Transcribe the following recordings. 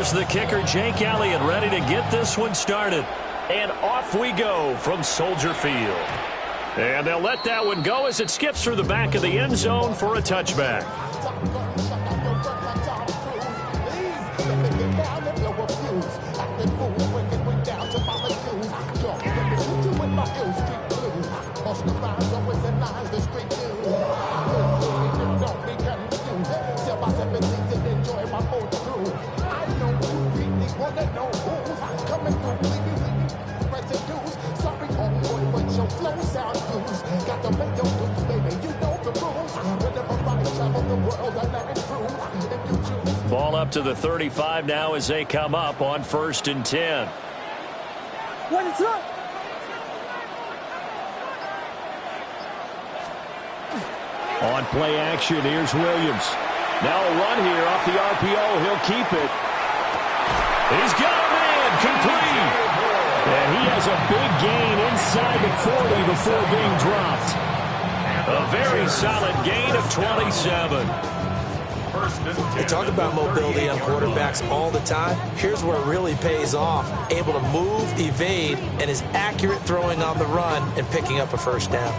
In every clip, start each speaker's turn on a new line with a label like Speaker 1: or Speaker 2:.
Speaker 1: Here's the kicker, Jake Elliott, ready to get this one started. And off we go from Soldier Field. And they'll let that one go as it skips through the back of the end zone for a touchback. Ball up to the 35 now as they come up on 1st and 10.
Speaker 2: What is up?
Speaker 1: On play action, here's Williams. Now a run here off the RPO. He'll keep it. He's got a man complete. And he has a big gain inside the 40 before being dropped. A very solid gain of 27.
Speaker 3: They talk about mobility on quarterbacks all the time. Here's where it really pays off. Able to move, evade, and is accurate throwing on the run and picking up a first down.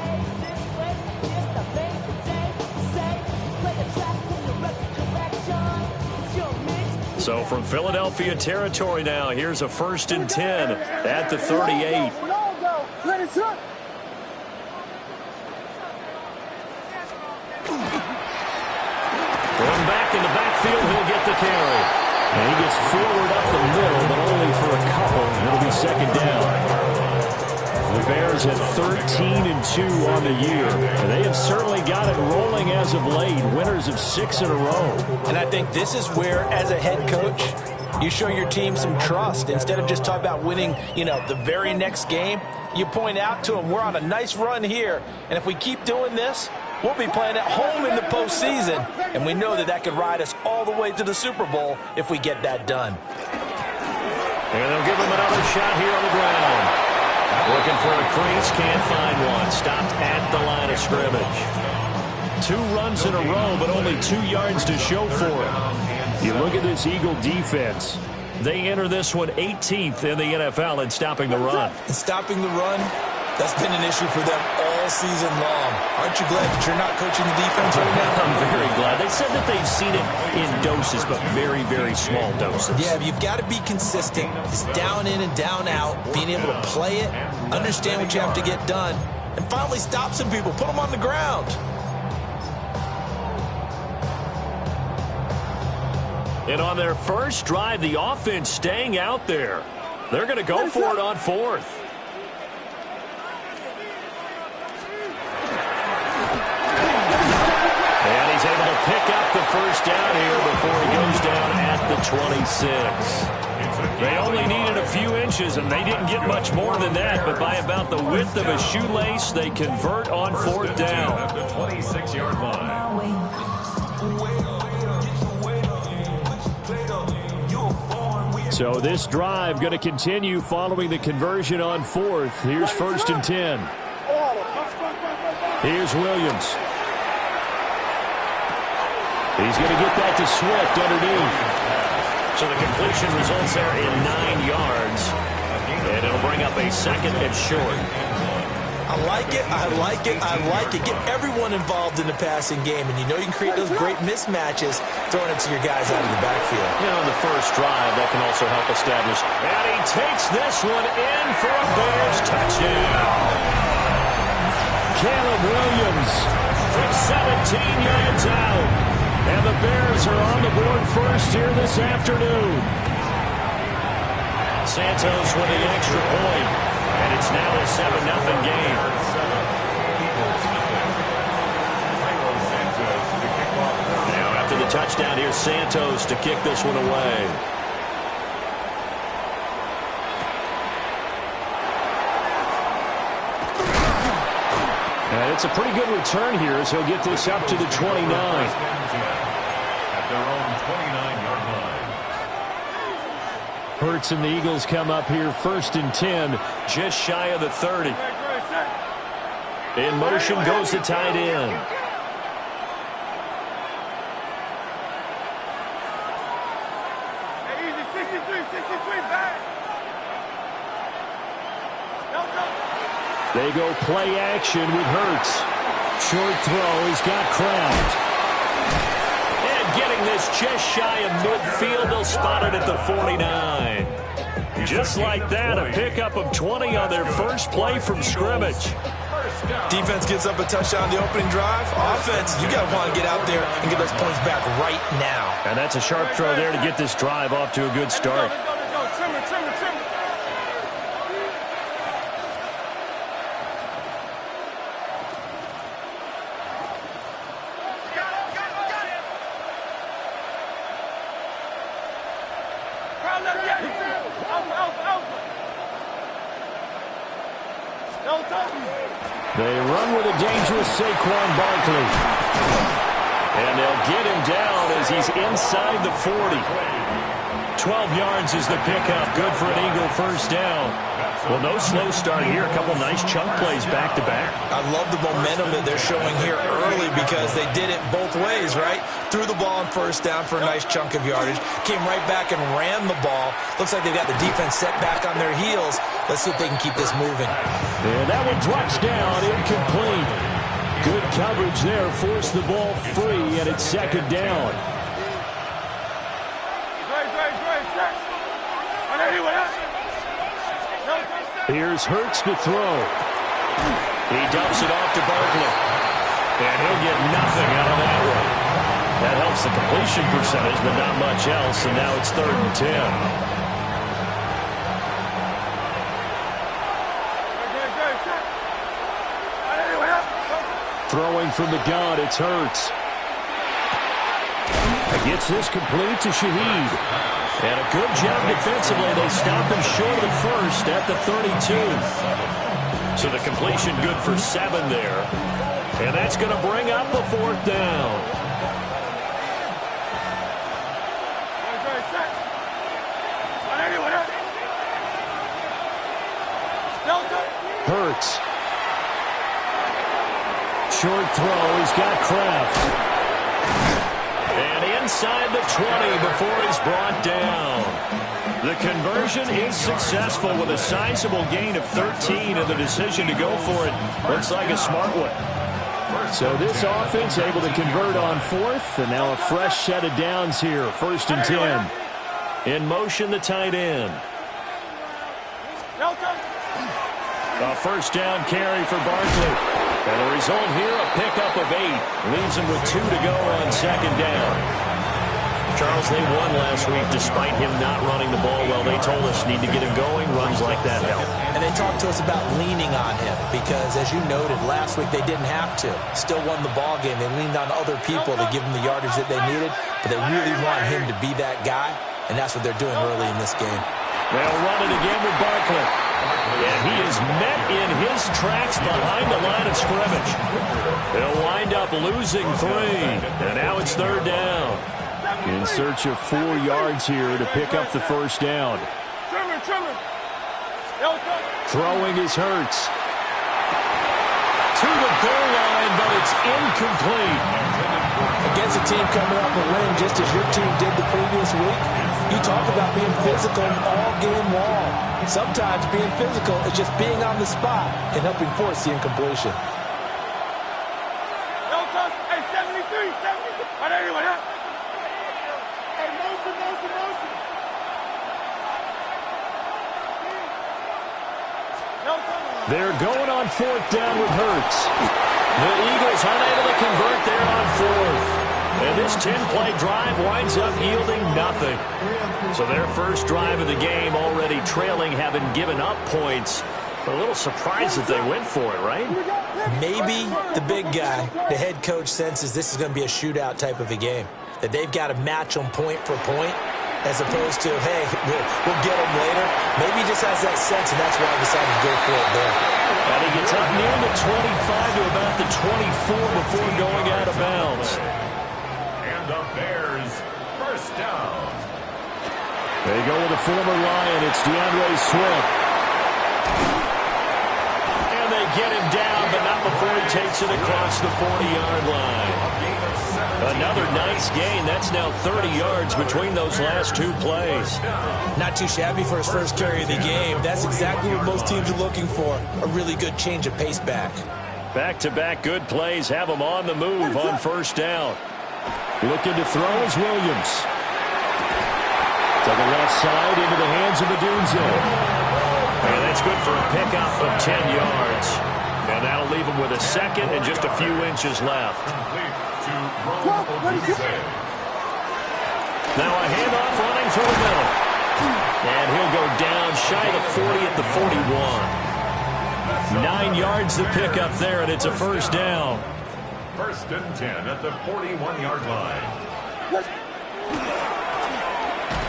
Speaker 1: So from Philadelphia territory now, here's a 1st and 10 at the 38.
Speaker 2: Let it up.
Speaker 1: Going back in the backfield, he'll get the carry. And he gets forward up the middle, but only for a couple. It'll be 2nd down. The Bears at 13-2 on the year. And they have certainly got it rolling as of late. Winners of 6 in a row.
Speaker 3: And I think this is where, as a head coach, you show your team some trust. Instead of just talking about winning, the very next game, you point out to them, we're on a nice run here. And if we keep doing this, we'll be playing at home in the postseason, and we know that could ride us all the way to the Super Bowl if we get that done.
Speaker 1: And they'll give him another shot here on the ground. Looking for a crease, can't find one. Stopped at the line of scrimmage. 2 runs in a row, but only 2 yards to show for it. You look at this Eagle defense. They enter this one 18th in the NFL in stopping the run.
Speaker 3: And stopping the run, that's been an issue for them all season long. Aren't you glad that you're not coaching the defense right now?
Speaker 1: I'm very glad. They said that they've seen it in doses, but very, very small doses.
Speaker 3: Yeah, you've got to be consistent. It's down in and down out, being able to play it, understand what you have to get done, and finally stop some people, put them on the ground.
Speaker 1: And on their first drive, the offense staying out there. They're going to go for it on 4th. And he's able to pick up the first down here before he goes down at the 26. They only needed a few inches, and they didn't get much more than that. But by about the width of a shoelace, they convert on 4th down. At the 26-yard line. So this drive going to continue following the conversion on 4th. Here's 1st and 10. Here's Williams. He's going to get that to Swift underneath. So the completion results there in 9 yards. And it'll bring up a 2nd and short.
Speaker 3: I like it, I like it, I like it. Get everyone involved in the passing game, and you know you can create those great mismatches throwing it to your guys out of the backfield.
Speaker 1: On the first drive, that can also help establish. And he takes this one in for a Bears touchdown. Caleb Williams from 17 yards out. And the Bears are on the board first here this afternoon. Santos with the extra point. And it's now a 7-0 game. Now after the touchdown, here's Santos to kick this one away. And it's a pretty good return here as he'll get this up to the 29. At their own 29-yard line. Hurts and the Eagles come up here 1st and 10, just shy of the 30. In motion goes the tight end. They go play action with Hurts. Short throw. He's got Kraft. And getting this just shy of midfield. They'll spot it at the 49. Just like that, a pickup of 20 on their first play from scrimmage.
Speaker 3: Defense gets up a touchdown the opening drive. Offense, you got to want to get out there and get those points back right now.
Speaker 1: And that's a sharp throw there to get this drive off to a good start. They run with a dangerous Saquon Barkley. And they'll get him down as he's inside the 40. 12 yards is the pickup. Good for an Eagle first down. Well, no slow start here. A couple nice chunk plays back-to-back.
Speaker 3: I love the momentum that they're showing here early because they did it both ways, right? Threw the ball on first down for a nice chunk of yardage. Came right back and ran the ball. Looks like they've got the defense set back on their heels. Let's see if they can keep this moving.
Speaker 1: And that one drops down, incomplete. Good coverage there. Forced the ball free, and it's second down. Here's Hurts to throw. He dumps it off to Barkley. And he'll get nothing out of that one. That helps the completion percentage, but not much else. And now it's 3rd and 10. Throwing from the gun, it's Hurts. Gets this complete to Shaheed. And a good job defensively. They stop him short of the first at the 32. So the completion good for 7 there. And that's going to bring up a 4th down. Hurts. Short throw. He's got Kraft. And inside the 20 before he's brought down. The conversion is successful with a sizable gain of 13, and the decision to go for it looks like a smart one. So this offense able to convert on 4th, and now a fresh set of downs here, 1st and 10. In motion, the tight end. A first down carry for Barkley. And the result here, a pickup of 8. Leaves him with 2 to go on 2nd down. Charles, they won last week despite him not running the ball well. They told us need to get him going. Runs like that help.
Speaker 3: And they talked to us about leaning on him because, as you noted, last week they didn't have to. Still won the ball game. They leaned on other people to give them the yardage that they needed. But they really want him to be that guy, and that's what they're doing early in this game.
Speaker 1: They'll run it again with Barkley. And he is met in his tracks behind the line of scrimmage. They'll wind up losing 3. And now it's 3rd down. In search of 4 yards here to pick up the first down. Throwing is Hurts. To the goal line, but it's incomplete.
Speaker 3: Against a team coming off a win just as your team did the previous week, you talk about being physical all game long. Sometimes being physical is just being on the spot and helping force the incompletion.
Speaker 1: They're going on 4th down with Hurts. The Eagles unable to convert there on 4th. And this 10-play drive winds up yielding nothing. So their first drive of the game already trailing, having given up points. But a little surprised that they went for it, right?
Speaker 3: Maybe the big guy, the head coach, senses this is going to be a shootout type of a game. That they've got to match them point for point, as opposed to, hey, we'll get them later. Maybe he just has that sense, and that's why he decided to go for it there.
Speaker 1: And he gets up near the 25 to about the 24 before going out of bounds.
Speaker 4: And the Bears, first down.
Speaker 1: They go with a former Lion. It's Llroe Swift. And they get him down, but not before he takes it across the 40-yard line. Another nice gain. That's now 30 yards between those last two plays.
Speaker 3: Not too shabby for his first carry of the game. That's exactly what most teams are looking for, a really good change of pace back.
Speaker 1: Back-to-back good plays have him on the move on first down. Looking to throw is Williams. To the left side into the hands of Llzaire. And that's good for a pickup of 10 yards. And that'll leave him with a second and just a few inches left. Now a handoff running through the middle. And he'll go down shy of the 40 at the 41. 9 yards to pick up there, and it's a first down.
Speaker 4: First and 10 at the 41-yard line.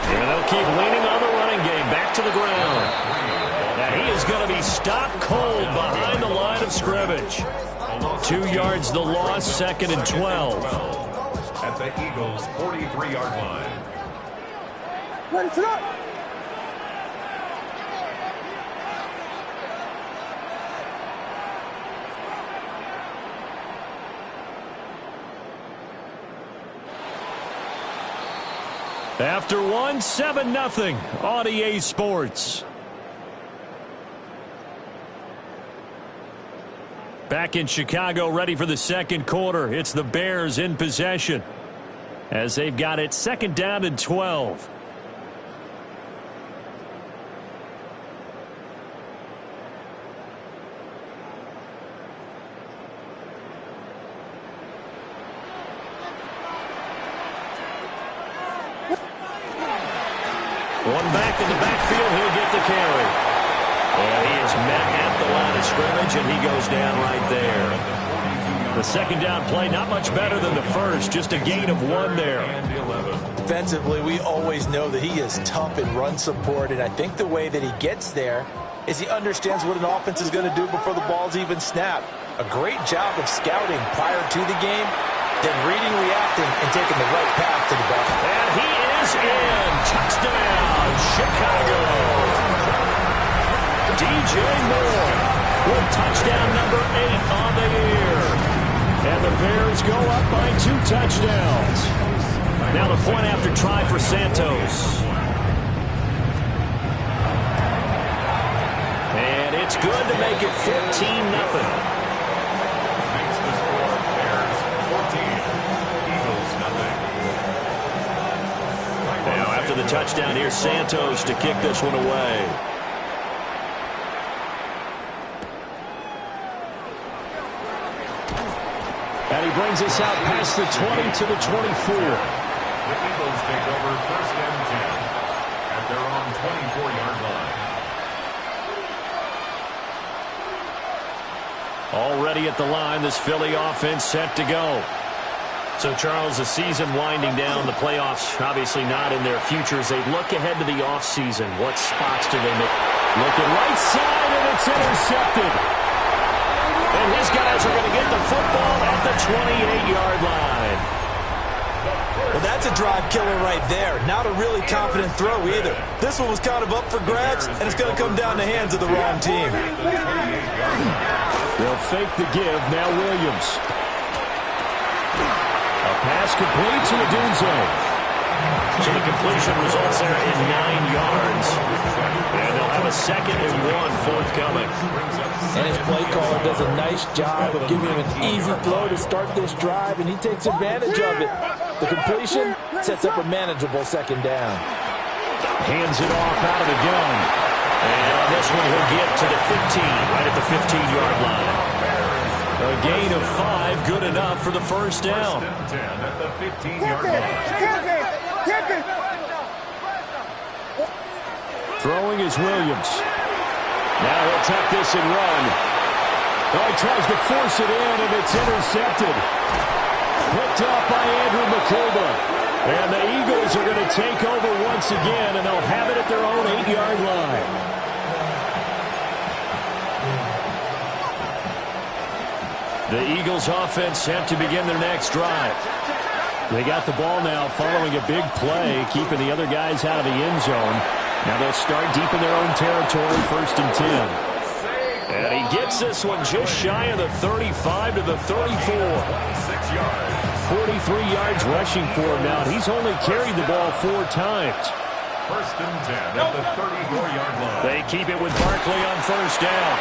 Speaker 1: And they'll keep leaning on the running game. Back to the ground. Now he is going to be stopped cold behind the line of scrimmage. 2 yards the loss, second and 12.
Speaker 4: At the Eagles' 43-yard line.
Speaker 2: Ready, set up.
Speaker 1: After one, 7-0 on EA Sports. Back in Chicago, ready for the second quarter. It's the Bears in possession as they've got it second down and 12. One back in the backfield, he'll get the carry. And he is met at the line of scrimmage, and he goes down right there. The second down play, not much better than the first, just a gain of 1 there.
Speaker 3: Defensively, we always know that he is tough in run support, and I think the way that he gets there is he understands what an offense is going to do before the ball's even snapped. A great job of scouting prior to the game, then reading, reacting, and taking the right path to the ball.
Speaker 1: And he is in. Touchdown, Chicago. DJ Moore with touchdown number 8 on the year. And the Bears go up by 2 touchdowns. Now the point after try for Santos. And it's good to make it 14-0. The touchdown here, Santos to kick this one away. And he brings us out past the 20 to the 24.
Speaker 4: The Eagles take over first and 10 at their own 24-yard line.
Speaker 1: Already at the line, this Philly offense set to go. So, Charles, the season winding down, the playoffs obviously not in their future. As they look ahead to the offseason, what spots do they make? Looking right side, and it's intercepted. And his guys are going to get the football at the 28-yard line.
Speaker 3: Well, that's a drive killer right there. Not a really confident throw either. This one was kind of up for grabs, and it's going to come down the hands of the wrong team.
Speaker 1: They'll fake the give. Now Williams. Pass complete to Llzaire. So the completion results there in 9 yards. And they'll have a second and 1 forthcoming.
Speaker 3: And his play caller does a nice job of giving him an easy throw to start this drive, and he takes advantage of it. The completion sets up a manageable second down.
Speaker 1: Hands it off out of the gun. And on this one, he'll get to the 15, right at the 15-yard line. A gain of 5, good enough for the first down.
Speaker 4: First and 10 at the 15-yard line.
Speaker 1: Throwing is Williams. Now he'll tuck this and run. Oh, he tries to force it in, and it's intercepted. Picked off by Andrew McCulba. And the Eagles are going to take over once again, and they'll have it at their own 8-yard line. The Eagles offense set to begin their next drive. They got the ball now following a big play, keeping the other guys out of the end zone. Now they'll start deep in their own territory, first and 10. And he gets this one just shy of the 35 to the 34. 43 yards rushing for him now. He's only carried the ball 4 times.
Speaker 4: First and 10 at the 34-yard line.
Speaker 1: They keep it with Barkley on first down.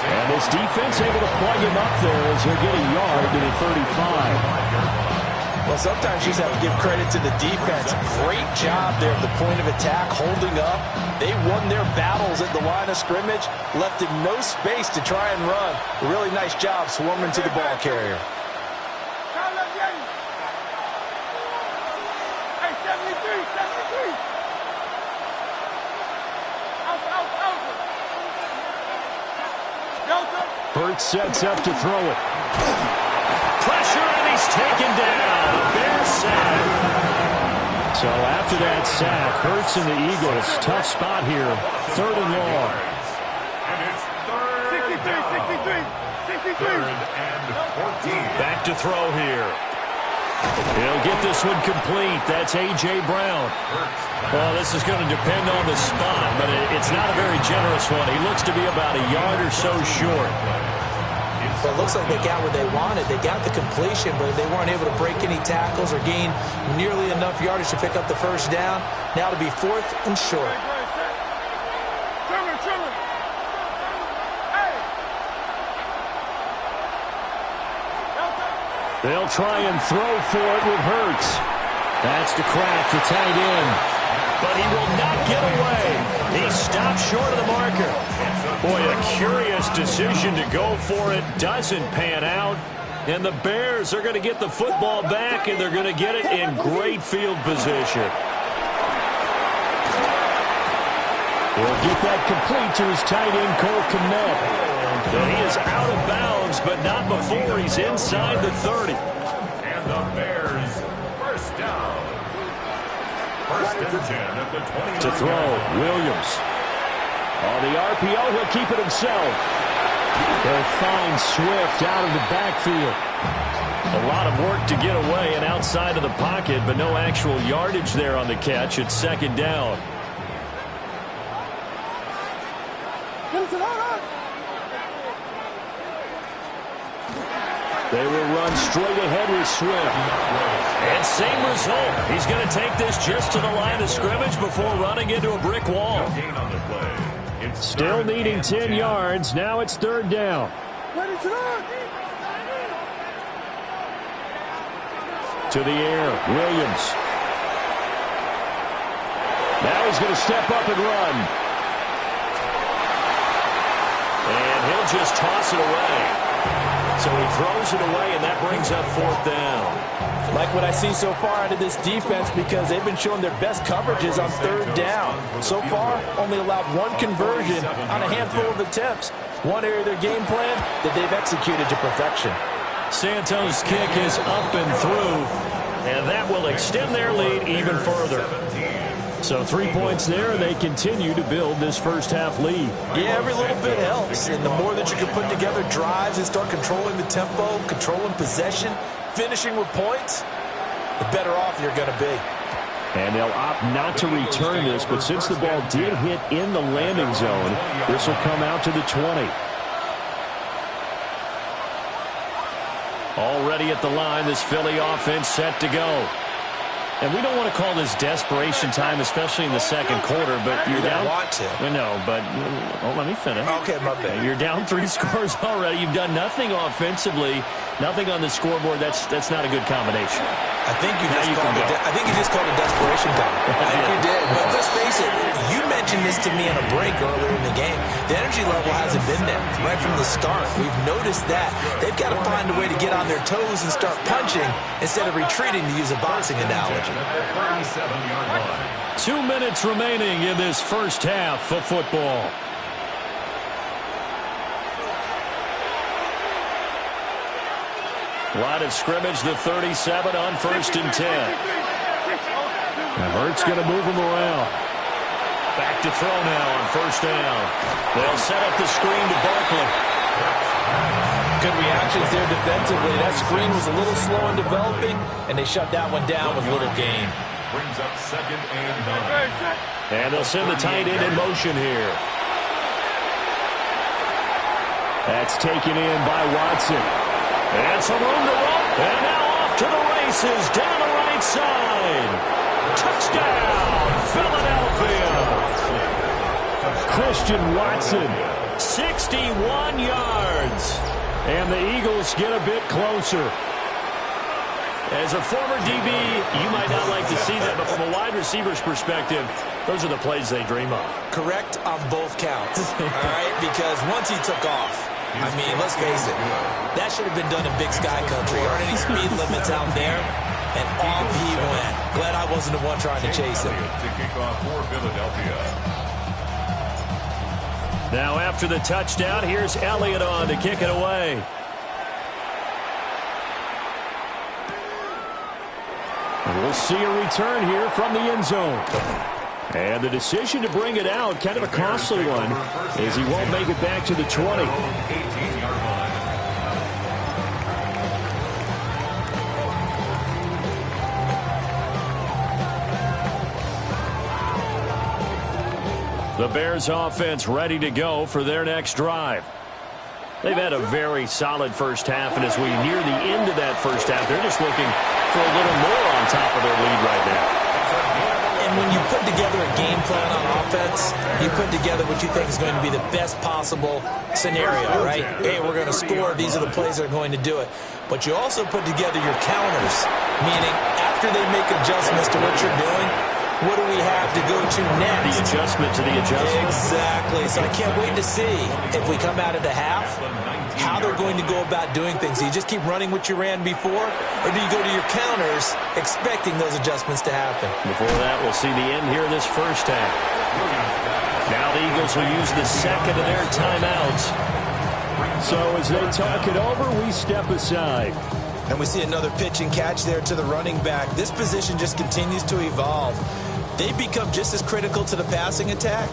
Speaker 1: And his defense able to plug him up there as he'll get a yard to the 35.
Speaker 3: Well, sometimes you just have to give credit to the defense. Great job there at the point of attack, holding up. They won their battles at the line of scrimmage, left him no space to try and run. Really nice job swarming to the ball carrier.
Speaker 2: Hey, 73.
Speaker 1: Hurts sets up to throw it. Pressure, and he's taken down. A Bears sack. So after that sack, Hurts and the Eagles, tough spot here. 3rd and long.
Speaker 4: And it's 3rd
Speaker 2: 63.
Speaker 4: and 14.
Speaker 1: Back to throw here. He'll get this one complete. That's A.J. Brown. Well, this is going to depend on the spot, but it's not a very generous one. He looks to be about a yard or so short.
Speaker 3: Well, it looks like they got what they wanted. They got the completion, but they weren't able to break any tackles or gain nearly enough yardage to pick up the first down. Now to be 4th and short.
Speaker 1: They'll try and throw for it with Hurts. That's to Kraft, the tight end. But he will not get away. He stopped short of the marker. Boy, a curious decision to go for it. Doesn't pan out. And the Bears are going to get the football back, and they're going to get it in great field position. He'll get that complete to his tight end, Cole Kmet. And he is out of bounds, but not before he's inside the 30.
Speaker 4: And the Bears first down. First and 10 at the 20.
Speaker 1: To throw, Williams. On the RPO, he'll keep it himself. He'll find Swift out of the backfield. A lot of work to get away and outside of the pocket, but no actual yardage there on the catch. It's 2nd down. They will run straight ahead with Swift. And same result. He's going to take this just to the line of scrimmage before running into a brick wall. Still needing 10 yards. Now it's 3rd down. To the air, Williams. Now he's going to step up and run. And he'll just toss it away. So he throws it away, and that brings up 4th down.
Speaker 3: Like what I see so far out of this defense, because they've been showing their best coverages on 3rd down. So far, only allowed 1 conversion on a handful of attempts. One area of their game plan that they've executed to perfection.
Speaker 1: Santos' kick is up and through, and that will extend their lead even further. So 3 points there, they continue to build this first half lead.
Speaker 3: Yeah, every little bit helps. And the more that you can put together drives and start controlling the tempo, controlling possession, finishing with points, the better off you're going to be.
Speaker 1: And they'll opt not to return this, but since the ball did hit in the landing zone, this will come out to the 20. Already at the line, this Philly offense set to go. And we don't want to call this desperation time, especially in the second quarter, but you're down.
Speaker 3: Want to.
Speaker 1: No, but let me finish.
Speaker 3: Okay, my bad.
Speaker 1: You're down 3 scores already. You've done nothing offensively, nothing on the scoreboard. That's not a good combination.
Speaker 3: I think you just called it desperation time. I think you did. But let's face it, you mentioned this to me on a break earlier in the game. The energy level hasn't been there right from the start. We've noticed that. They've got to find a way to get on their toes and start punching instead of retreating, to use a boxing analogy.
Speaker 1: 2 minutes remaining in this first half of football. Line of scrimmage, the 37 on 1st and 10. And Hurts going to move him around. Back to throw now on 1st down. They'll set up the screen to Barkley.
Speaker 3: Good reactions there defensively. That screen was a little slow in developing, and they shut that one down with little gain.
Speaker 4: Brings up 2nd and 9.
Speaker 1: And they'll send the tight end in motion here. That's taken in by Watson. And some room to run. And now off to the races down the right side. Touchdown, Philadelphia. Christian Watson, 61 yards. And the Eagles get a bit closer. As a former DB, you might not like to see that, but from a wide receiver's perspective, those are the plays they dream of.
Speaker 3: Correct on both counts, all right? Because once he took off, I mean, let's face it, that should have been done in Big Sky Country. Aren't any speed limits out there? And off he went. Glad I wasn't the one trying to chase him.
Speaker 4: To kick off for Philadelphia.
Speaker 1: Now after the touchdown, here's Elliott on to kick it away. And we'll see a return here from the end zone. And the decision to bring it out, kind of a costly one, as he won't make it back to the 20.
Speaker 4: 18-yard line.
Speaker 1: The Bears offense ready to go for their next drive. They've had a very solid first half, and as we near the end of that first half, they're just looking for a little more on top of their lead right now.
Speaker 3: And when you put together a game plan on offense, you put together what you think is going to be the best possible scenario, right? Hey, we're going to score. These are the plays that are going to do it. But you also put together your counters, meaning after they make adjustments to what you're doing, what do we have to go to next?
Speaker 1: The adjustment to the adjustment.
Speaker 3: Exactly. So I can't wait to see if we come out of the half, how they're going to go about doing things. Do you just keep running what you ran before, or do you go to your counters expecting those adjustments to happen?
Speaker 1: Before that, we'll see the end here of this first half. Now the Eagles will use the second of their timeouts. So as they talk it over, we step aside.
Speaker 3: And we see another pitch and catch there to the running back. This position just continues to evolve. They become just as critical to the passing attack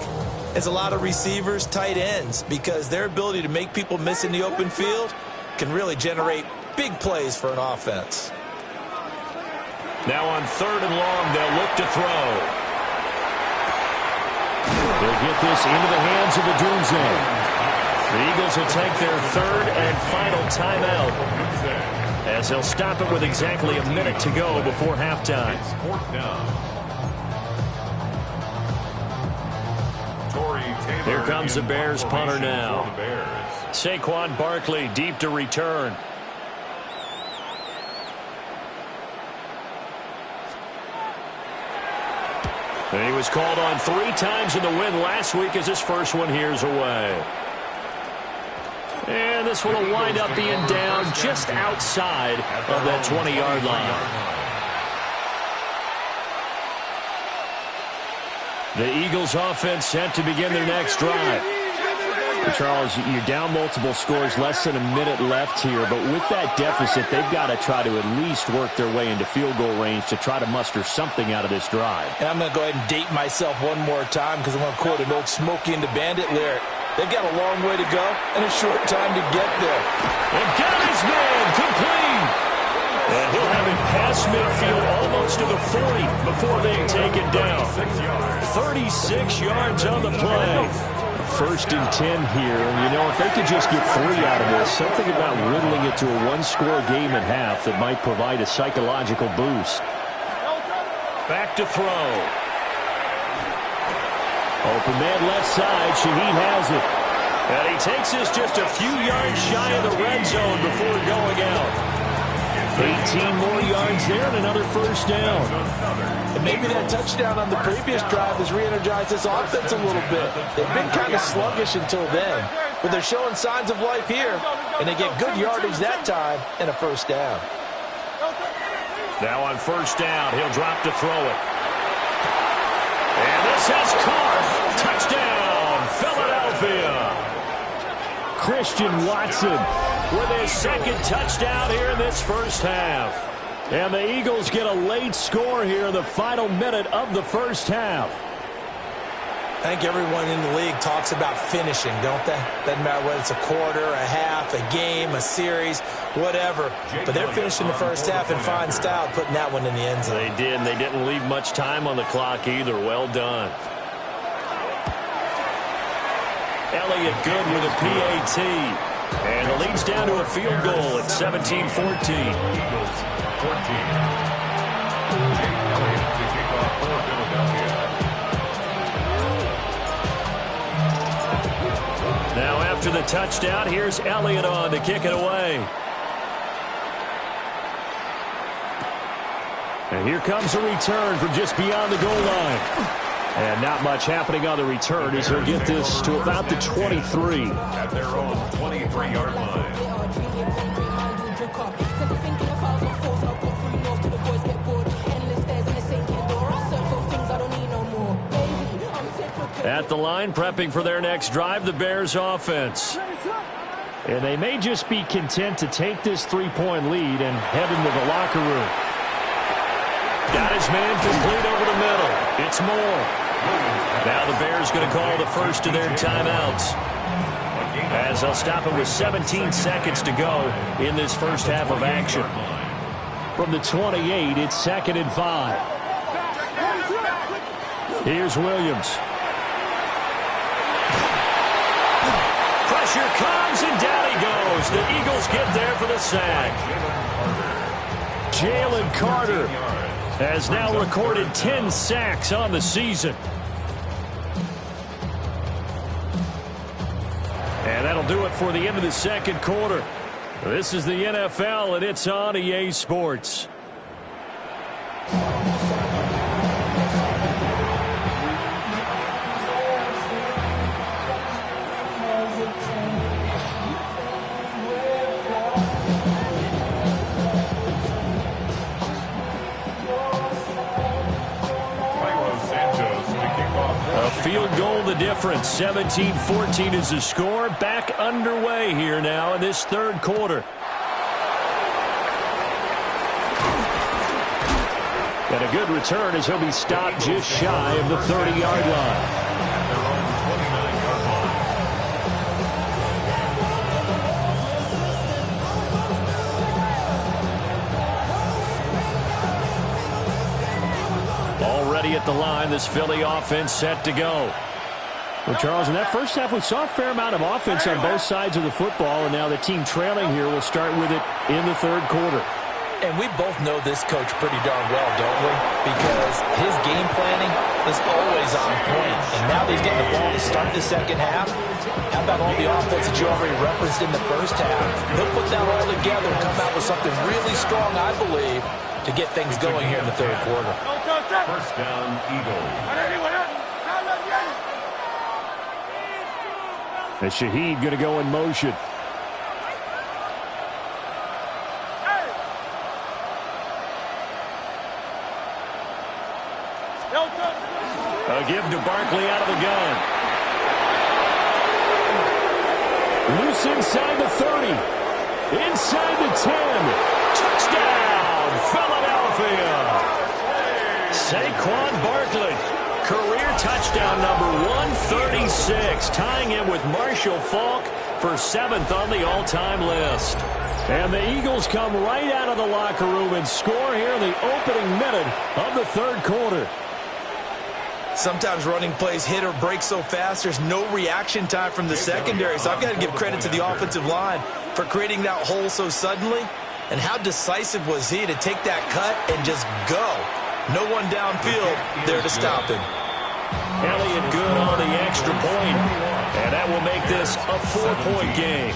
Speaker 3: as a lot of receivers, tight ends, because their ability to make people miss in the open field can really generate big plays for an offense.
Speaker 1: Now on 3rd and long, they'll look to throw. They'll get this into the hands of the doom zone. The Eagles will take their 3rd and final timeout, as they'll stop it with exactly a minute to go before halftime.
Speaker 4: It's 4th down.
Speaker 1: Here comes the Bears punter now. Saquon Barkley deep to return. And he was called on 3 times in the win last week, as his first one here's away. And this will wind up being down just outside of that 20-yard line. The Eagles offense set to begin their next drive. Charles, you're down multiple scores, less than a minute left here, but with that deficit, they've got to try to at least work their way into field goal range to try to muster something out of this drive.
Speaker 3: And I'm going to go ahead and date myself one more time, because I'm going to quote an old Smokey and the Bandit lyric. They've got a long way to go and a short time to get there.
Speaker 1: And got his man complete. And he'll have it past midfield almost to the 40 before they take it down. 36 yards on the play. 1st and 10 here. And, you know, if they could just get 3 out of this, something about whittling it to a 1-score game at half that might provide a psychological boost. Back to throw. Open man left side. Shaheed has it. And he takes this just a few yards shy of the red zone before going out. 18 more yards there and another 1st down.
Speaker 3: And maybe that touchdown on the previous drive has re-energized this offense a little bit. They've been kind of sluggish until then, but they're showing signs of life here, and they get good yardage that time and a 1st down.
Speaker 1: Now on 1st down, he'll drop to throw it. And this has caught. Touchdown, Philadelphia. Christian Watson with his 2nd touchdown here in this first half. And the Eagles get a late score here in the final minute of the first half.
Speaker 3: I think everyone in the league talks about finishing, don't they? Doesn't matter whether it's a quarter, a half, a game, a series, whatever. But they're finishing the first half in fine style, putting that one in the end zone.
Speaker 1: They did, and they didn't leave much time on the clock either. Well done. Elliott good with a PAT. And the lead's down to a field goal at 17-14.
Speaker 4: Eagles 14. Jake Elliott to kick off for Philadelphia.
Speaker 1: Now after the touchdown, here's Elliott on to kick it away. And here comes a return from just beyond the goal line. And not much happening on the return as he'll get this to about the 23.
Speaker 4: At their own 23-yard line.
Speaker 1: At the line, prepping for their next drive, the Bears offense. And they may just be content to take this 3-point lead and head into the locker room. Got his man complete over the middle. It's Moore. Now the Bears going to call the first of their timeouts, as they'll stop it with 17 seconds to go in this first half of action. From the 28, it's 2nd and 5. Here's Williams. Pressure comes, and down he goes. The Eagles get there for the sack. Jalen Carter has now recorded 10 sacks on the season. And that'll do it for the end of the second quarter. This is the NFL, and it's on EA Sports. Field goal the difference. 17-14 is the score. Back underway here now in this third quarter. And a good return as he'll be stopped just shy of the 30-yard line. Already at the line, this Philly offense set to go. Well, Charles, in that first half, we saw a fair amount of offense on both sides of the football, and now the team trailing here will start with it in the third quarter.
Speaker 3: And we both know this coach pretty darn well, don't we? Because his game planning is always on point. And now that he's getting the ball to start the second half, how about all the offense that you already referenced in the first half? He'll put that all together and come out with something really strong, I believe, to get things going here in the third quarter.
Speaker 4: First down, Eagles.
Speaker 1: And Shaheed going to go in motion. A give to Barkley out of the gun. Loose inside the 30. Inside the 10. Touchdown, Philadelphia. Saquon Barkley. Career touchdown number 136. Tying it with Marshall Faulk for 7th on the all-time list. And the Eagles come right out of the locker room and score here in the opening minute of the third quarter.
Speaker 3: Sometimes running plays hit or break so fast, there's no reaction time from the secondary. So I've got to give credit to the offensive line for creating that hole so suddenly. And how decisive was he to take that cut and just go? No one downfield there to stop him.
Speaker 1: Elliott good on the extra point. And that will make this a 4-point game.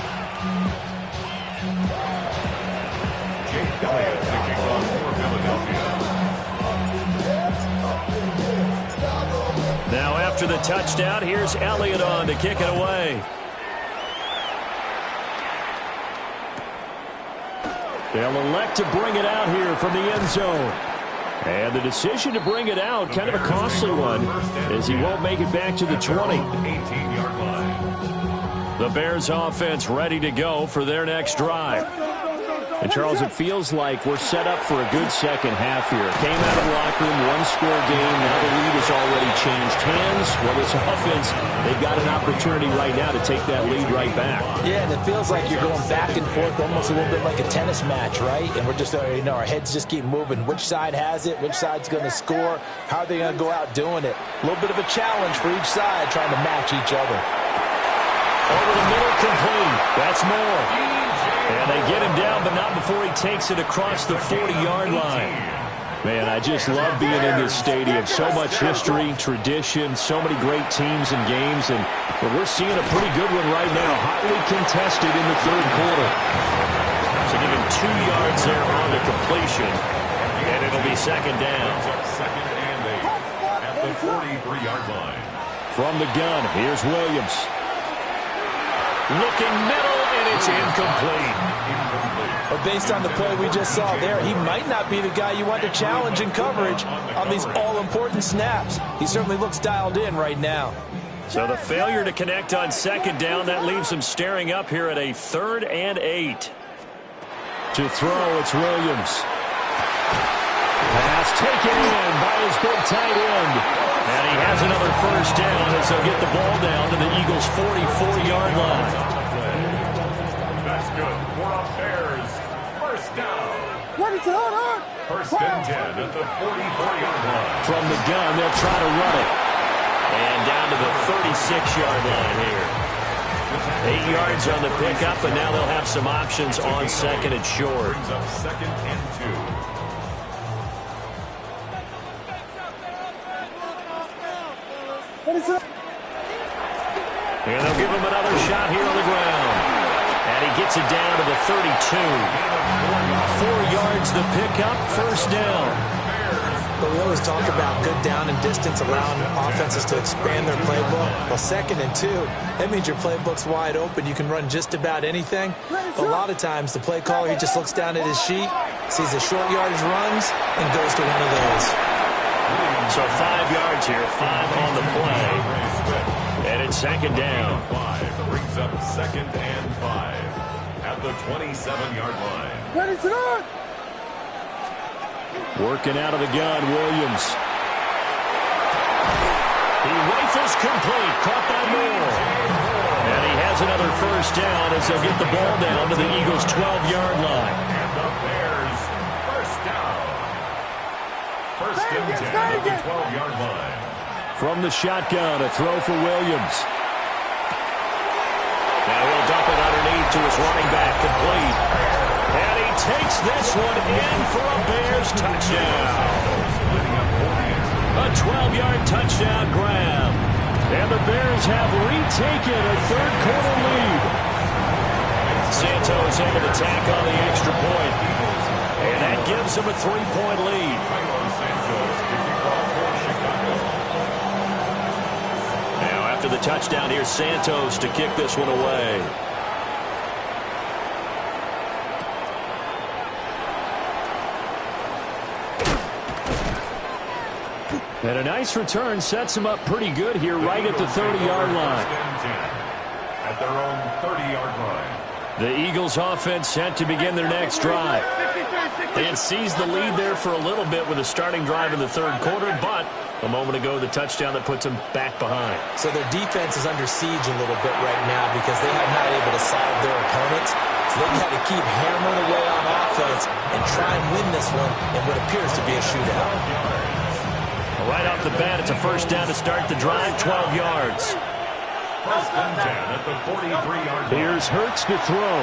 Speaker 4: Jake Elliott to kick off for Philadelphia.
Speaker 1: Now after the touchdown, here's Elliott on to kick it away. They'll elect to bring it out here from the end zone. And the decision to bring it out, kind of a costly one, as he won't make it back to the 20.
Speaker 4: 18-yard line.
Speaker 1: The Bears offense ready to go for their next drive. And, Charles, it feels like we're set up for a good second half here. Came out of the locker room, one-score game. Now the lead has already changed hands. Well, this offense, they've got an opportunity right now to take that lead right back.
Speaker 3: Yeah, and it feels like you're going back and forth almost a little bit like a tennis match, right? And we're just, our heads just keep moving. Which side has it? Which side's going to score? How are they going to go out doing it? A little bit of a challenge for each side trying to match each other.
Speaker 1: Over the middle, complete. That's more. And they get him down, but not before he takes it across the 40-yard line. Man, I just love being in this stadium. So much history, tradition, so many great teams and games, and we're seeing a pretty good one right now. Hotly contested in the third quarter.
Speaker 3: So given 2 yards there on the completion, and it'll be second down.
Speaker 4: Second and 8 at the 43-yard line.
Speaker 1: From the gun, here's Williams.
Speaker 3: Looking middle, and it's incomplete. But based on the play we just saw there, he might not be the guy you want to challenge in coverage on these all-important snaps. He certainly looks dialed in right now.
Speaker 1: So the failure to connect on second down, that leaves him staring up here at a 3rd and 8. To throw, it's Williams. Pass taken in by his big tight end. And he has another first down as they'll get the ball down to the Eagles' 44-yard line.
Speaker 4: That's good. For a Bears first down.
Speaker 2: What is it on?
Speaker 4: First and 10 at the 44-yard line.
Speaker 1: From the gun, they'll try to run it.
Speaker 3: And down to the 36-yard line here.
Speaker 1: 8 yards on the pickup, and now they'll have some options on second and short.
Speaker 4: Brings up second and 2.
Speaker 2: What is it?
Speaker 1: And they'll give him another shot here on the ground. And he gets it down to the 32. 4 yards the pickup, first down.
Speaker 3: But we always talk about good down and distance, allowing offenses to expand their playbook. Well, second and 2, that means your playbook's wide open. You can run just about anything. But a lot of times, the play caller, he just looks down at his sheet, sees the short yardage runs, and goes to one of those.
Speaker 1: So 5 yards here, 5 on the play. And it's second down.
Speaker 4: 5 brings up second and 5 at the 27-yard line.
Speaker 2: What is it on?
Speaker 1: Working out of the gun, Williams. He rifles complete, caught by Moore. And he has another first down as they'll get the ball down to the Eagles' 12-yard line.
Speaker 4: And the Bears first down. First and 10 at the 12-yard line.
Speaker 1: From the shotgun, a throw for Williams.
Speaker 3: Now he'll dump it underneath to his running back, complete.
Speaker 1: And he takes this one in for a Bears touchdown. A 12-yard touchdown grab. And the Bears have retaken a third-quarter lead. Santos able to tack on the extra point. And that gives him a 3-point lead. Now after the touchdown, here's Santos to kick this one away. And a nice return sets him up pretty good here right at the 30-yard line.
Speaker 4: At their own 30-yard line.
Speaker 1: The Eagles offense set to begin their next drive. They had seized the lead there for a little bit with a starting drive in the third quarter, but a moment ago the touchdown that puts them back behind.
Speaker 3: So their defense is under siege a little bit right now because they have not able to solve their opponents. So they've got to keep hammering away on offense and try and win this one in what appears to be a shootout.
Speaker 1: Right off the bat, it's a first down to start the drive, 12 yards.
Speaker 4: First and 10 at the 43-yard line.
Speaker 1: Here's Hurts to throw.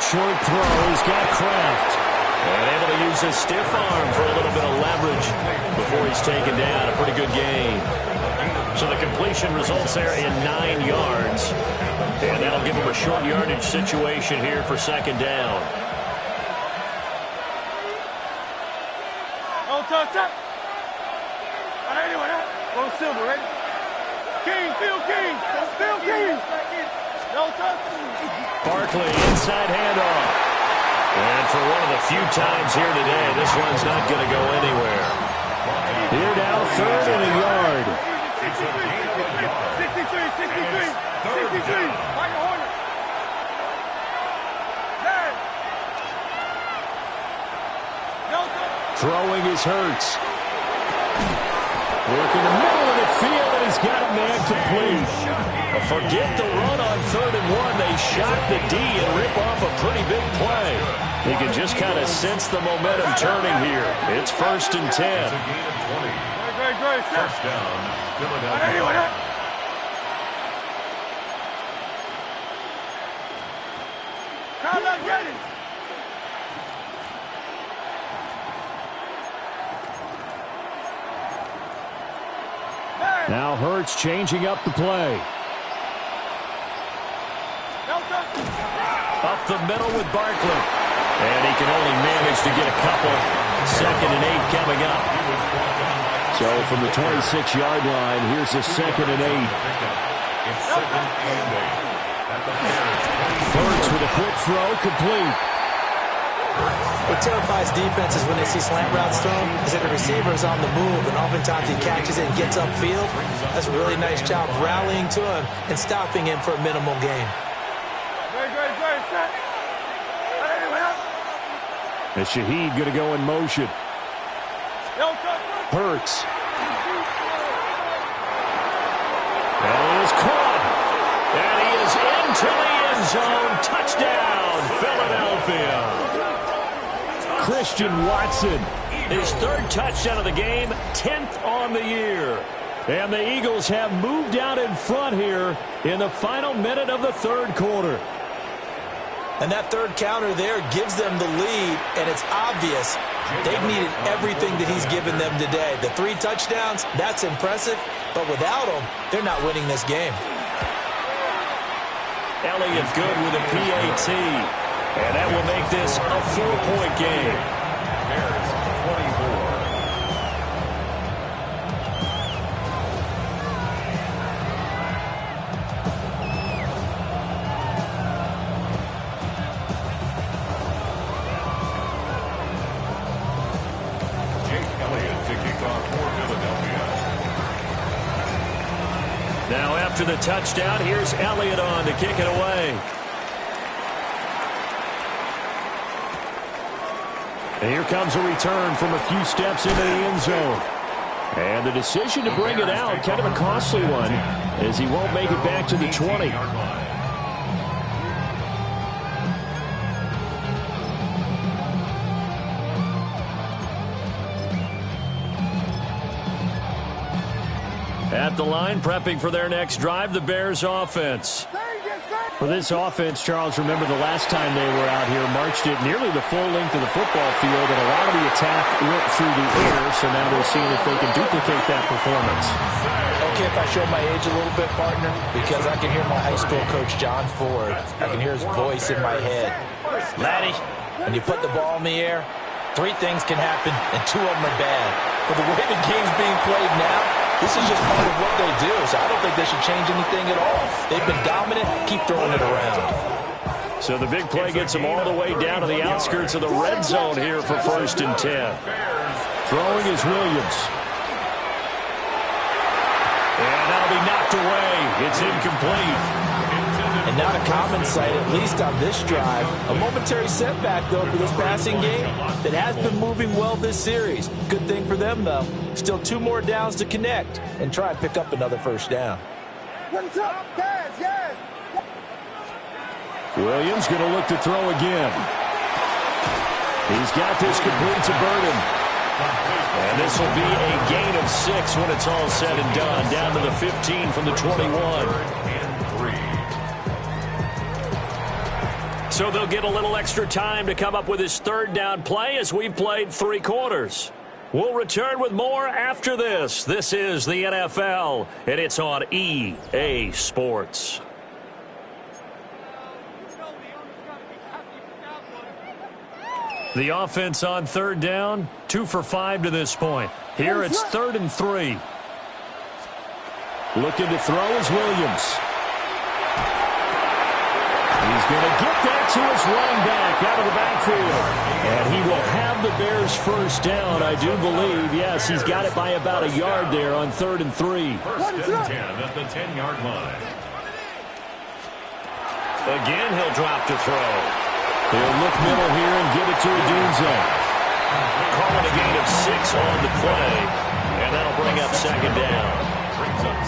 Speaker 1: Short throw, he's got Kraft. And able to use his stiff arm for a little bit of leverage before he's taken down. A pretty good game. So the completion results there in 9 yards. And that'll give him a short yardage situation here for second down.
Speaker 2: Oh, touch up. Anyway, go Silver, ready? King, Phil King, Phil King. No touch.
Speaker 1: Barkley, inside handoff. And for one of the few times here today, this one's not going to go anywhere. Here now, 3rd and a yard.
Speaker 2: 63. Like a Hornet. No touch.
Speaker 1: Throwing is Hurts. Working the middle of the field, and he's got a man complete. Forget the run on 3rd and 1. They shot the D and rip off a pretty big play. You can just kind of sense the momentum turning here. It's 1st and 10.
Speaker 2: Great.
Speaker 4: First down, Philadelphia.
Speaker 2: Time not getting.
Speaker 1: Now Hurts changing up the play. Up the middle with Barkley. And he can only manage to get a couple. 2nd and 8 coming up. So from the 26-yard line, here's a 2nd and 8. Hurts with a quick throw, complete.
Speaker 3: What terrifies defenses when they see slant routes thrown is that the receiver is on the move, and oftentimes he catches it and gets upfield. That's a really nice job rallying to him and stopping him for a minimal gain.
Speaker 1: And Shaheed going to go in motion. Hurts. And he is caught. And he is into the end zone. Touchdown, Philadelphia. Christian Watson. His 3rd touchdown of the game, 10th on the year. And the Eagles have moved out in front here in the final minute of the 3rd quarter.
Speaker 3: And that 3rd counter there gives them the lead, and it's obvious they've needed everything that he's given them today. The 3 touchdowns, that's impressive, but without him, they're not winning this game.
Speaker 1: Elliott good with a PAT, and that will make this a 4-point game.
Speaker 4: Bears 24.
Speaker 1: Now after the touchdown, here's Elliott on to kick it away. And here comes a return from a few steps into the end zone. And the decision to bring it out, kind of a costly one, as he won't make it back to the 20. At the line, prepping for their next drive, the Bears offense. For this offense, Charles, remember the last time they were out here, marched it nearly the full length of the football field, and a lot of the attack went through the air, so now they're seeing if they can duplicate that performance.
Speaker 3: Okay, if I show my age a little bit, partner, because I can hear my high school coach, John Ford. I can hear his voice in my head. Laddie, when you put the ball in the air, 3 things can happen, and 2 of them are bad. But the way the game's being played now, this is just part of what they do, so I don't think they should change anything at all. They've been dominant. Keep throwing it around.
Speaker 1: So the big play gets them all the way down to the outskirts of the red zone here for 1st and 10. Throwing is Williams. And that'll be knocked away. It's incomplete.
Speaker 3: And not a common sight, at least on this drive. A momentary setback, though, for this passing game that has been moving well this series. Good thing for them, though. Still 2 more downs to connect and try and pick up another 1st down.
Speaker 1: Williams going to look to throw again. He's got this complete to Burden. And this will be a gain of 6 when it's all said and done. Down to the 15 from the 21. So they'll get a little extra time to come up with his 3rd down play as we've played 3 quarters. We'll return with more after this. This is the NFL, and it's on EA Sports. The offense on 3rd down, 2 for 5 to this point. Here it's 3rd and 3. Looking to throw is Williams. He's going to get that to his running back out of the backfield. And he will have the Bears' 1st down, I do believe. Yes, he's got it by about a yard there on 3rd and 3.
Speaker 4: 1st and 10 at the 10-yard line.
Speaker 1: Again, he'll drop to throw. He'll look middle here and give it to Adunze. Calling a gain of 6 on the play. And that'll bring up 2nd down.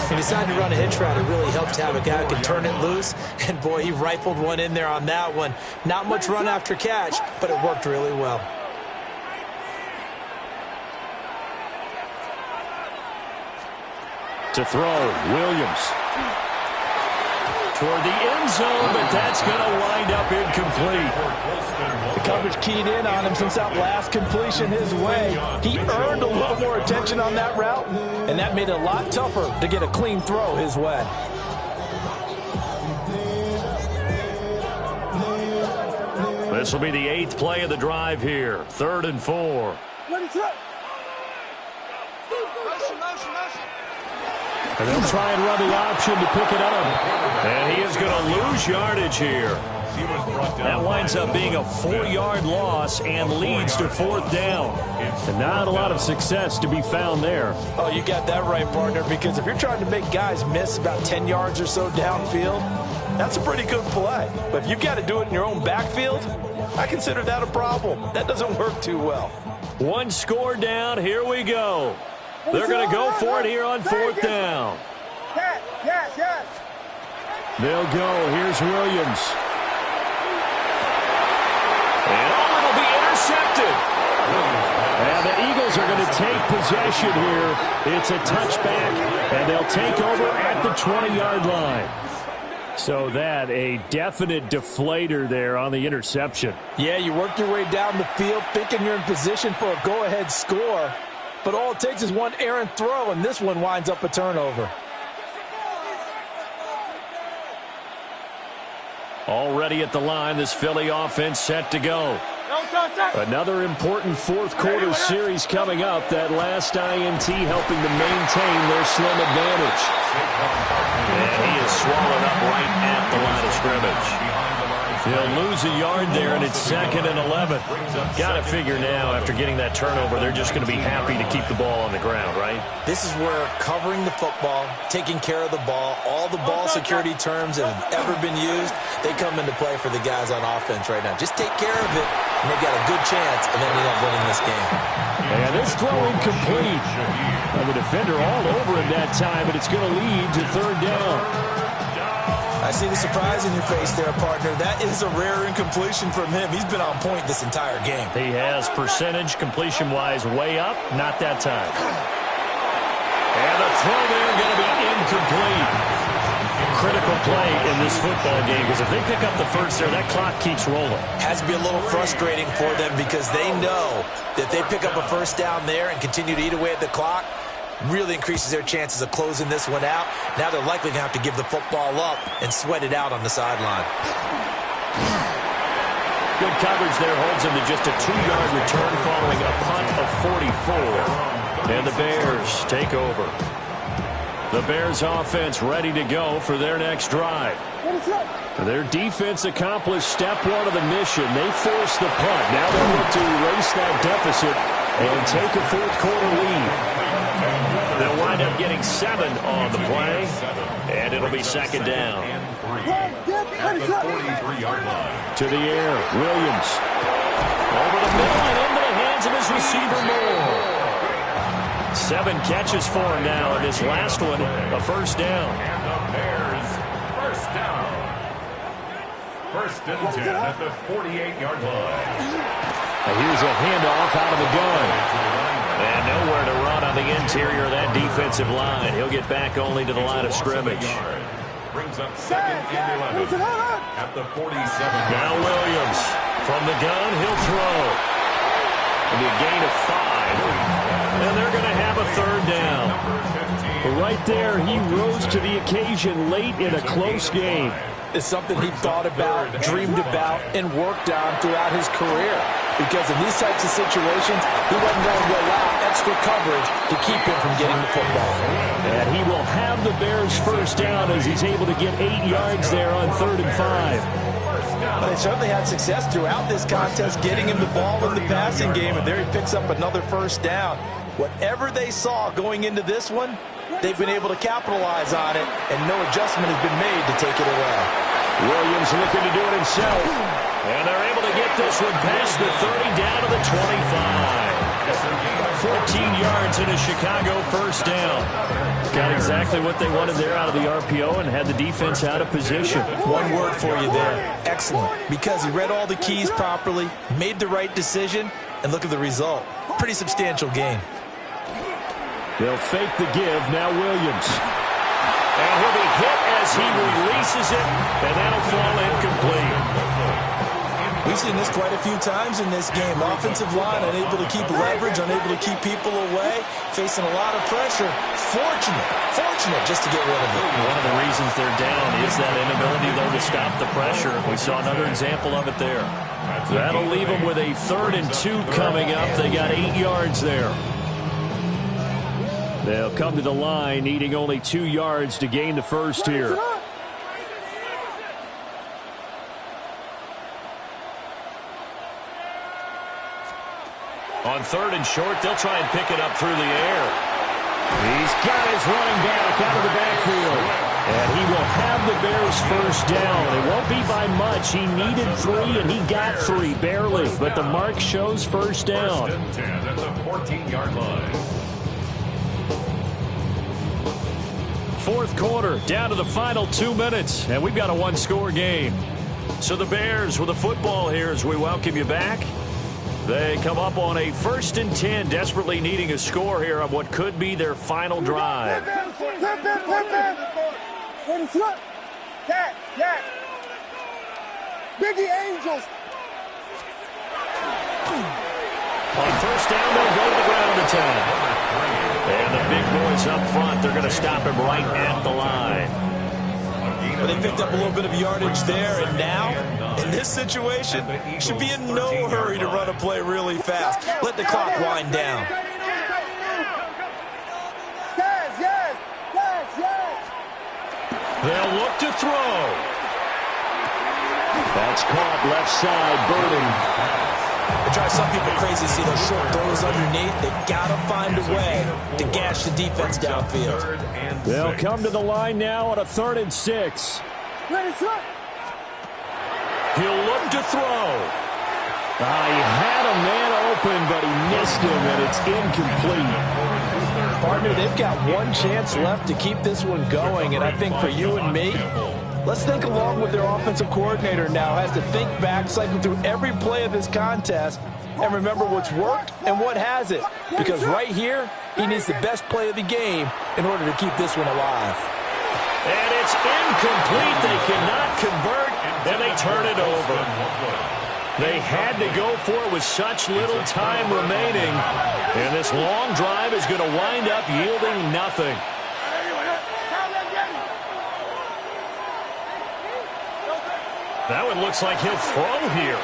Speaker 3: He decided to run a hitch route. It really helped to have a guy who can turn it loose. And, boy, he rifled one in there on that one. Not much run after catch, but it worked really well.
Speaker 1: To throw, Williams. toward the end zone, but that's going to wind up incomplete.
Speaker 3: The coverage keyed in on him since that last completion his way. He earned a little more attention on that route, and that made it a lot tougher to get a clean throw his way.
Speaker 1: This will be the 8th play of the drive here. 3rd and 4.
Speaker 2: And they'll try and run the option to pick it up.
Speaker 1: And he is going to lose yardage here. That winds up being a 4-yard loss and leads to 4th down.
Speaker 2: And not a lot of success to be found there.
Speaker 3: Oh, you got that right, partner, because if you're trying to make guys miss about 10 yards or so downfield, that's a pretty good play. But if you've got to do it in your own backfield, I consider that a problem. That doesn't work too well.
Speaker 1: 1 score down. Here we go. They're going to go for it here on 4th down.
Speaker 2: Yes. They'll go. Here's Williams.
Speaker 1: And it'll be intercepted.
Speaker 2: And the Eagles are going to take possession here. It's a touchback, and they'll take over at the 20-yard line. So that, a definite deflator there on the interception.
Speaker 3: Yeah, you work your way down the field thinking you're in position for a go-ahead score. But all it takes is one errant throw, and this one winds up a turnover.
Speaker 1: Already at the line, this Philly offense set to go.
Speaker 2: Another important fourth-quarter series coming up. That last INT helping to maintain their slim advantage.
Speaker 1: And he is swallowed up right at the line of scrimmage. They'll lose a yard there, and it's 2nd and 11. Got to figure now, after getting that turnover, they're just going to be happy to keep the ball on the ground, right?
Speaker 3: This is where covering the football, taking care of the ball, all the ball security terms that have ever been used, they come into play for the guys on offense right now. Just take care of it, and they've got a good chance, and then end up winning this game.
Speaker 2: And this throw incomplete. And the defender all over him that time, but it's going to lead to 3rd down.
Speaker 3: I see the surprise in your face there, partner. That is a rare incompletion from him. He's been on point this entire game.
Speaker 1: He has percentage completion-wise way up. Not that time. And the throw there going to be incomplete. Critical play in this football game because if they pick up the first there, that clock keeps rolling.
Speaker 3: Has to be a little frustrating for them because they know that they pick up a first down there and continue to eat away at the clock. Really increases their chances of closing this one out. Now they're likely going to have to give the football up and sweat it out on the sideline.
Speaker 1: Good coverage there holds him to just a 2-yard return following a punt of 44. And the Bears take over. The Bears offense ready to go for their next drive. Their defense accomplished step 1 of the mission. They forced the punt. Now they look to erase that deficit and take a fourth-quarter lead. They'll wind up getting 7 on the play, and it'll be 2nd down.
Speaker 2: To the air, Williams.
Speaker 1: Over the middle and into the hands of his receiver Moore. 7 catches for him now, and this last one, a first down.
Speaker 4: And the Bears, first down. 1st and 10 at the 48-yard line.
Speaker 2: Here's a handoff out of the gun.
Speaker 1: And nowhere to run on the interior of that defensive line. He'll get back only to the line of scrimmage.
Speaker 4: Brings up 2nd and 11 at the 47.
Speaker 1: Now Williams from the gun. He'll throw. It'll be a gain of 5. And they're going to have a 3rd down.
Speaker 2: Right there, he rose to the occasion late in a close game.
Speaker 3: It's something he thought about, dreamed about, and worked on throughout his career. Because in these types of situations, he wasn't going to allow extra coverage to keep him from getting the football.
Speaker 2: And he will have the Bears first down as he's able to get 8 yards there on 3rd and 5.
Speaker 3: But they certainly had success throughout this contest, getting him the ball in the passing game, and there he picks up another first down. Whatever they saw going into this one, they've been able to capitalize on it, and no adjustment has been made to take it away.
Speaker 2: Williams looking to do it himself.
Speaker 1: And they're able to get this one past the 30 down to the 25. 14 yards in a Chicago first down. Got exactly what they wanted there out of the RPO and had the defense out of position.
Speaker 3: One word for you there, excellent. Because he read all the keys properly, made the right decision, and look at the result. Pretty substantial gain.
Speaker 2: They'll fake the give. Now Williams.
Speaker 1: And he'll be hit as he releases it, and that'll fall incomplete.
Speaker 3: We've seen this quite a few times in this game. Offensive line unable to keep leverage, unable to keep people away, facing a lot of pressure. Fortunate just to get rid of it.
Speaker 1: One of the reasons they're down is that inability, though, to stop the pressure. We saw another example of it there. That'll leave them with a 3rd and 2 coming up. They got 8 yards there. They'll come to the line, needing only 2 yards to gain the first here. On 3rd and short, they'll try and pick it up through the air. He's got his running back out of the backfield. And he will have the Bears first down. It won't be by much. He needed 3, and he got 3, barely. But the mark shows first down.
Speaker 4: 1st and 10 at the 14-yard line.
Speaker 1: 4th quarter, down to the final 2 minutes. And we've got a 1-score game. So the Bears with the football here as we welcome you back. They come up on a 1st and 10, desperately needing a score here on what could be their final drive.
Speaker 5: Biggie Angels.
Speaker 1: On 1st down, they'll go to the ground attack. And the big boys up front, they're going to stop him right at the line.
Speaker 3: Well, they picked up a little bit of yardage there, and now, in this situation, should be in no hurry to run a play really fast. Let the clock wind down.
Speaker 1: They'll look to throw. That's caught left side, Burden.
Speaker 3: It drives some people crazy to see those short throws underneath. They've got to find a way to gash the defense downfield.
Speaker 2: They'll come to the line now on a 3rd and 6.
Speaker 1: He'll look to throw.
Speaker 2: He had a man open, but he missed him, and it's incomplete.
Speaker 3: Partner, they've got one chance left to keep this one going, and I think for you and me, let's think along with their offensive coordinator now. Has to think back, cycle through every play of this contest, and remember what's worked and what hasn't. Because right here, he needs the best play of the game in order to keep this one alive.
Speaker 1: And it's incomplete. They cannot convert, and they turn it over. They had to go for it with such little time remaining. And this long drive is going to wind up yielding nothing. That one looks like he'll throw here.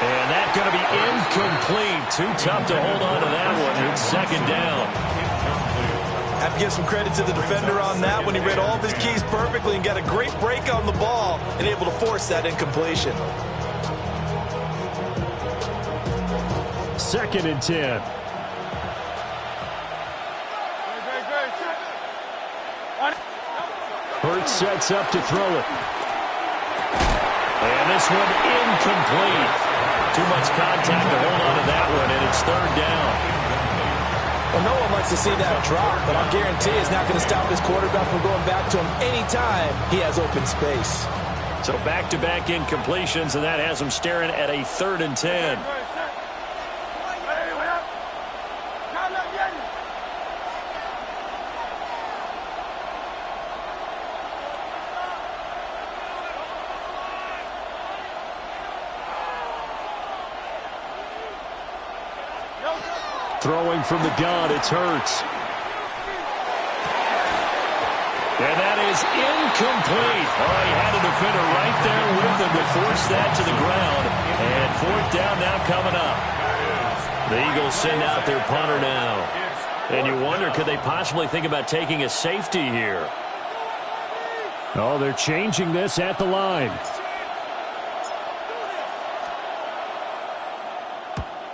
Speaker 1: And that's going to be incomplete. Too tough to hold on to that one. It's 2nd down.
Speaker 3: Have to give some credit to the defender on that when he read all of his keys perfectly and got a great break on the ball and able to force that incompletion.
Speaker 2: 2nd and 10. Hurts sets up to throw it.
Speaker 1: And this one incomplete. Too much contact to hold on to that one, and it's 3rd down.
Speaker 3: Well, no one likes to see that drop, but I'll guarantee it's not going to stop his quarterback from going back to him anytime he has open space.
Speaker 1: So back-to-back incompletions, and that has him staring at a 3rd and 10.
Speaker 2: Throwing from the gun, it's Hurts.
Speaker 1: And that is incomplete. Oh, he had a defender right there with him to force that to the ground. And 4th down now coming up. The Eagles send out their punter now. And you wonder, could they possibly think about taking a safety here?
Speaker 2: Oh, they're changing this at the line.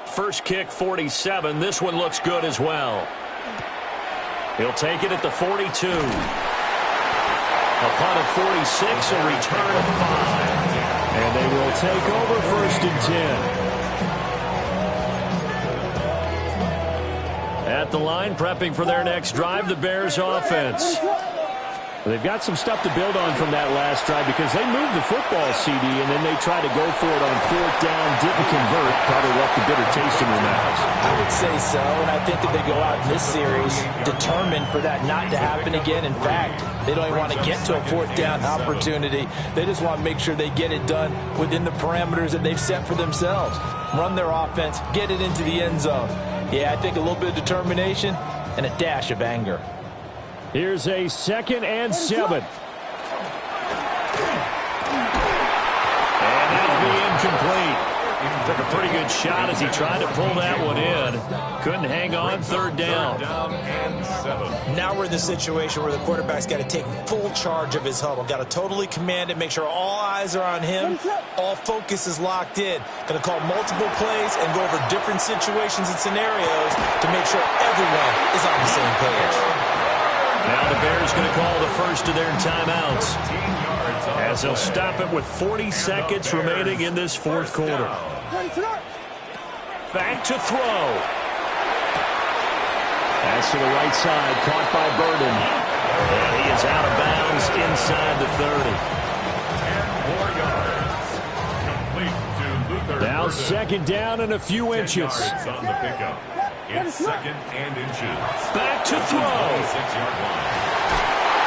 Speaker 1: First kick, 47. This one looks good as well. He'll take it at the 42. A punt of 46, a return of 5.
Speaker 2: And they will take over 1st and 10.
Speaker 1: At the line, prepping for their next drive, the Bears offense.
Speaker 2: They've got some stuff to build on from that last drive because they moved the football, CD, and then they tried to go for it on 4th down, didn't convert, probably left a bitter taste in their mouths.
Speaker 3: I would say so, and I think that they go out in this series determined for that not to happen again. In fact, they don't even want to get to a 4th down opportunity. They just want to make sure they get it done within the parameters that they've set for themselves. Run their offense, get it into the end zone. Yeah, I think a little bit of determination and a dash of anger.
Speaker 2: Here's a 2nd and 7.
Speaker 1: And that'll be incomplete. Took a pretty good shot as he tried to pull that one in. Couldn't hang on. 3rd down.
Speaker 4: And 7.
Speaker 3: Now we're in the situation where the quarterback's got to take full charge of his huddle. Got to totally command it, make sure all eyes are on him. All focus is locked in. Going to call multiple plays and go over different situations and scenarios to make sure everyone is on the same page.
Speaker 1: Now the Bears going to call the first of their timeouts as they'll stop it with 40 seconds remaining in this 4th quarter. Back to throw.
Speaker 2: Pass to the right side, caught by Burden.
Speaker 1: And he is out of bounds inside the 30.
Speaker 4: 10 more yards. Complete to Luther.
Speaker 2: Now 2nd down and a few inches.
Speaker 4: On the pickup. It's 2nd and inches.
Speaker 1: Back to throw.
Speaker 4: 6-yard line.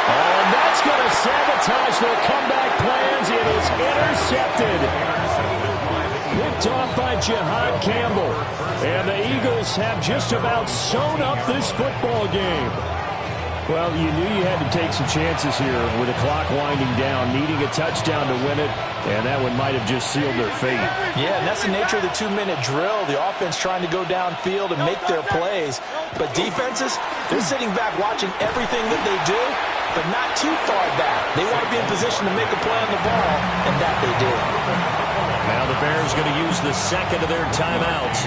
Speaker 2: Oh, and that's going to sabotage their comeback plans. It is intercepted. Picked off by Jihad Campbell. And the Eagles have just about sewn up this football game. Well, you knew you had to take some chances here with the clock winding down, needing a touchdown to win it, and that one might have just sealed their fate.
Speaker 3: Yeah, and that's the nature of the 2-minute drill. The offense trying to go downfield and make their plays. But defenses, they're sitting back watching everything that they do, but not too far back. They want to be in position to make a play on the ball, and that they do.
Speaker 1: Now the Bears going to use the 2nd of their timeouts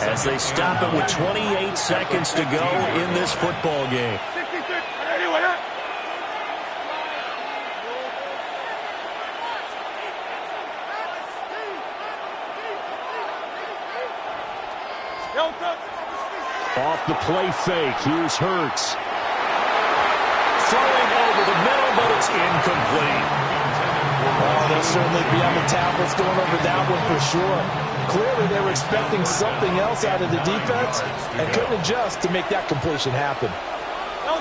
Speaker 1: as they stop it with 28 seconds to go in this football game.
Speaker 2: Off the play fake, here's Hurts.
Speaker 1: Throwing over the middle, but it's incomplete.
Speaker 3: Oh, they'll certainly be on the tablets going over that one for sure. Clearly, they were expecting something else out of the defense and couldn't adjust to make that completion happen.
Speaker 1: On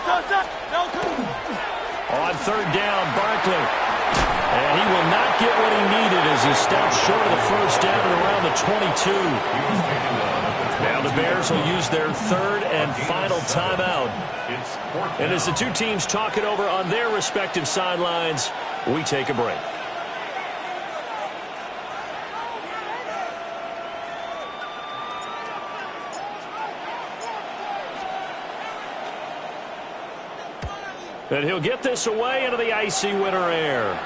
Speaker 1: 3rd down, Barkley. And he will not get what he needed as he stops short of the 1st down at around the 22. Now the Bears will use their 3rd and final timeout. And as the two teams talk it over on their respective sidelines, we take a break. And he'll get this away into the icy winter air.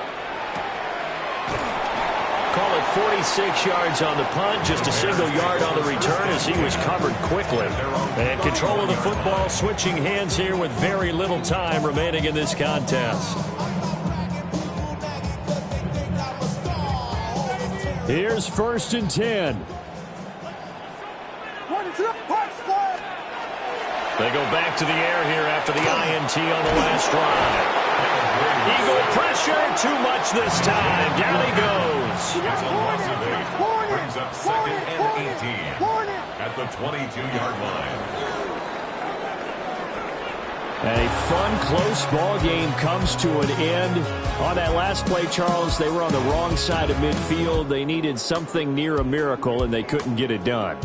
Speaker 1: Call it 46 yards on the punt, just a single yard on the return as he was covered quickly. And control of the football switching hands here with very little time remaining in this contest.
Speaker 2: Here's 1st and 10.
Speaker 1: They go back to the air here after the INT on the last drive. Eagle pressure, too much this time. Down he goes.
Speaker 4: It's a loss of 8. Brings up 2nd and 18 at the 22-yard line.
Speaker 2: A fun, close ball game comes to an end. On that last play, Charles, they were on the wrong side of midfield. They needed something near a miracle, and they couldn't get it done.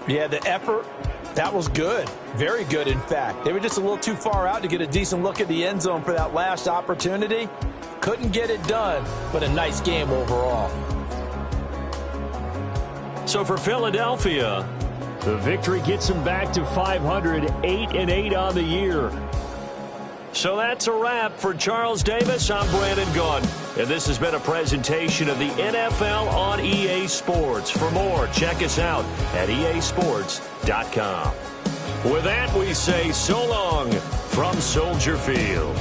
Speaker 3: Yeah, the effort, that was good. Very good, in fact. They were just a little too far out to get a decent look at the end zone for that last opportunity. Couldn't get it done, but a nice game overall.
Speaker 1: So for Philadelphia,
Speaker 2: the victory gets them back to 500, 8-8 on the year.
Speaker 1: So that's a wrap for Charles Davis. I'm Brandon Gaudin, and this has been a presentation of the NFL on EA Sports. For more, check us out at easports.com. With that, we say so long from Soldier Field.